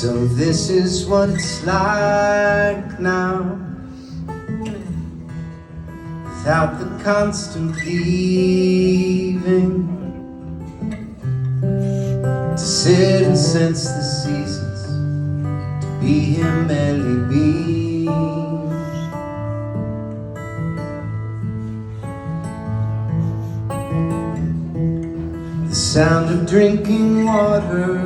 So this is what it's like now, without the constant leaving, to sit and sense the seasons, to be here merely being. The sound of drinking water,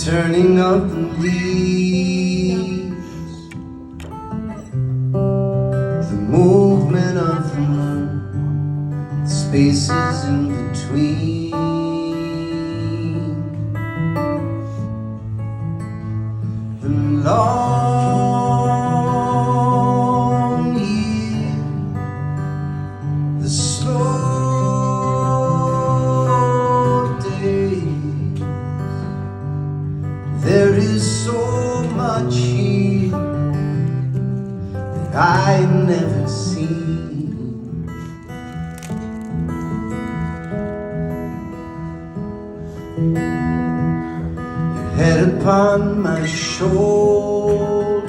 turning of the leaves, the movement of the moon, the spaces in between, the long year, the slow days. There is so much here that I never seen. Your head upon my shoulder,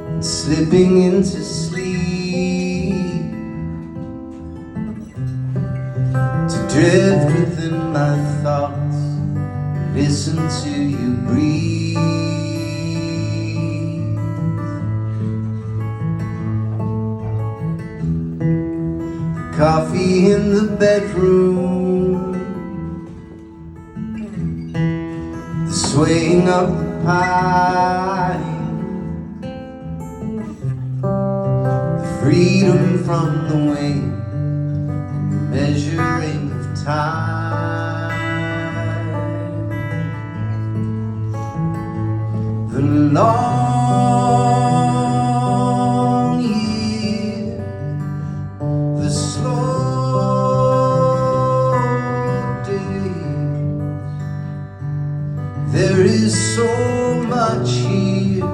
and slipping into sleep, to drift within my thoughts, listen to you breathe. The coffee in the bedroom, the swaying of the pine, the freedom from the weight and the measuring of time. The long year, the slow days. There is so much here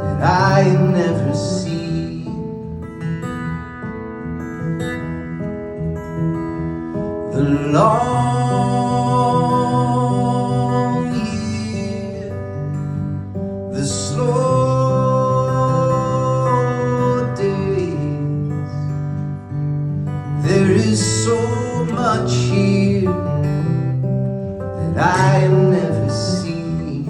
that I never see. The long year, the slow days. There is so much here that I never see.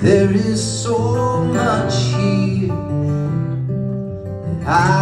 There is so much here that I